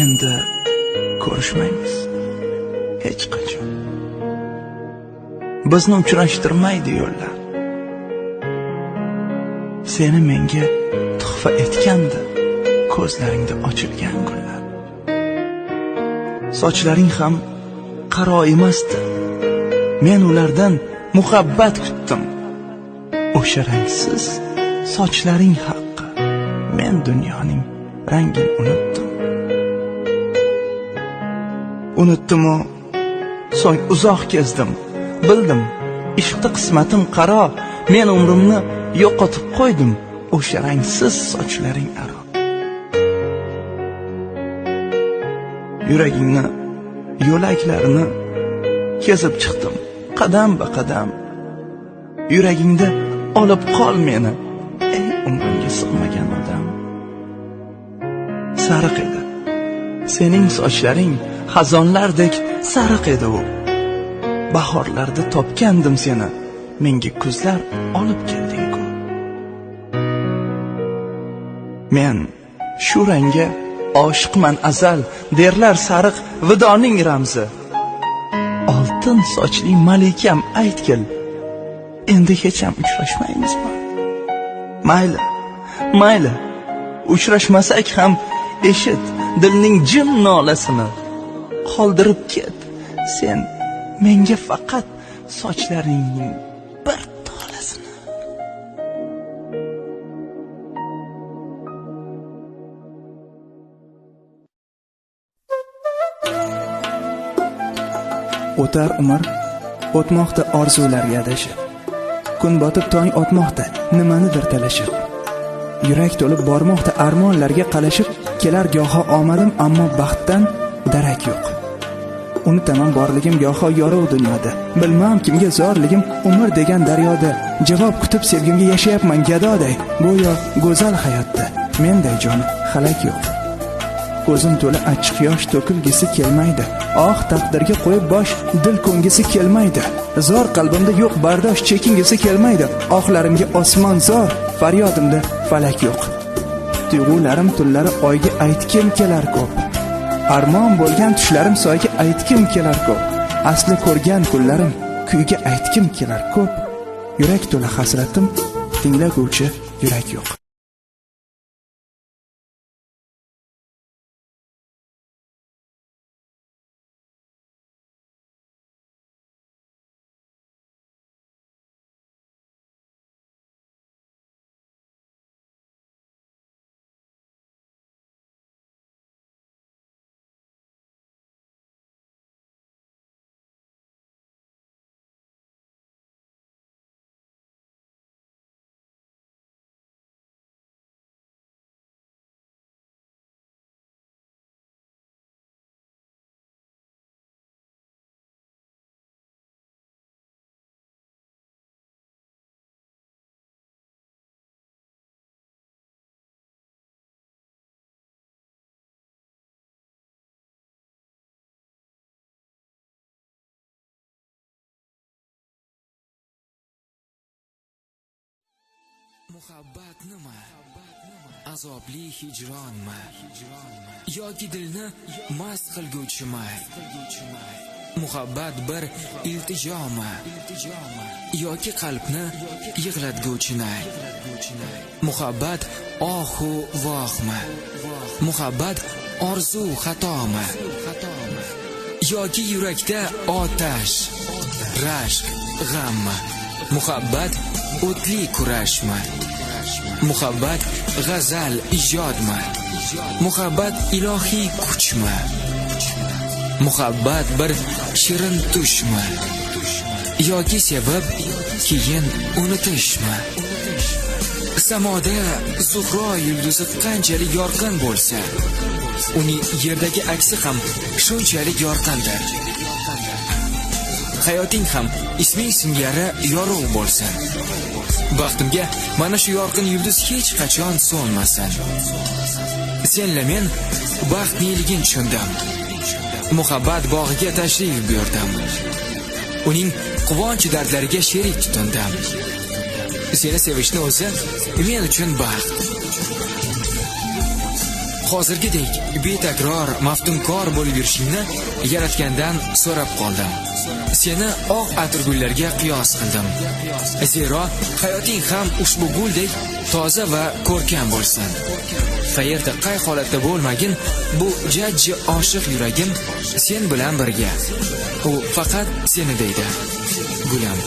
endi ko'rishmaymiz hech qachon. Bizni uchrashtirmaydi yo'llar. Seni menga tuhfa etgandi ko'zlaringda ochilgan kunlar. Sochlaring ham qaro emasdi, men ulardan muhabbat kutdim. O'sha rangsiz sochlaring haqqi, men dunyoning rangini unutdim. Unutdim-u, so'ng uzoq kezdim. Bildim, ishqda qismatim qaro, men umrimni yo'qotib qo'ydim o'sha rangsiz sochlaring aro. Yuragingni yo'laklarini kezib chiqdim qadam ba qadam. Yuragingda olib qol meni, ey umrimga sig'magan odam. Sariq edi sening sochlaring, xazonlardek sariq edi u. Bahorlarda topgandim seni, menga kuzlar olib kelding-ku. Men shu rangga oshiqman azal, derlar sariq vidoning ramzi. Oltin sochli malikam aytgil, endi hech ham uchrashmaymizmi? Mayli, mayli, uchrashmasak ham eshit dilning jim nolasini. Qoldirib ket sen menga faqat sochlaringning bir tolasini. O'tar umr, o'tmoqda orzularga adashib. Kun botib tong otmoqda, nimanidir talashib. Yurak to'lib bormoqda armonlarga qalashib. Kelar goho omadim, ammo baxtdan darak yo'q. Unutaman borligim goho yorug' dunyoda. Bilmam kimga zorligim umr degan daryoda. Javob kutib sevgimga yashayapman gadoday. Go'yo go'zal hayotda menday joni xalak yo'q. Ko'zim to'la achchiq yosh to'kilgisi kelmaydi. Oh taqdirga qo'yib bosh dil ko'ngisi kelmaydi. Zor qalbimda yo'q bardosh chekingisi kelmaydi. Oxlarimga osmon zor, faryodimda falak yo'q. Tuyg'ularim tunlari oyga aytkim kelar ko'p. Armon bo'lgan tushlarim soyga aytkim kelar ko'p. Asli ko'rgan kunlarim kuyga aytkim kelar ko'p. Yurak to'la hasratim, tinglaguvchi yurak yo'q. Muhabbat nima? Azobli hijronmi? Yoki dilni mast qilguvchimi? Muhabbat bir iltijomi? Yoki qalbni yig'latguvchimi? Muhabbat ohu vohmi? Muhabbat orzu xatomi? Yoki yurakda otash, rashq, g'ammi? Muhabbat o'tli kurashmi? Muhabbat g'azal ijodmi? Muhabbat ilohiy kuchmi? Muhabbat bir shirin tushmi? Yoki sevib keyin unutishmi? Samoda Zuhro yulduzi qanchalik yorqin bo'lsa, uning yerdagi aksi ham shunchalik yorqindir. Hayoting ham isming singari yorug' bo'lsin. Baxtimga mana shu yorqin yulduz hech qachon so'nmasin. Senla men baxtliligin tushundim. Muhabbat bog'iga tashrif buyurdim. Uning quvonch dardlariga sherik tutindim. Seni sevishni o'zi men uchun baxt. hozirgidek betakror maftunkor bo'lib yurishingni Yaratgandan so'rab qoldim. Seni oq atirgullarga qiyos qildim. Zero hayoting ham ushbu guldek toza va ko'rkam bo'lsin. Qayerda qay holatda bo'lmagin, bu jajji oshiq yuragim sen bilan birga. U faqat seni deydi. Gulam.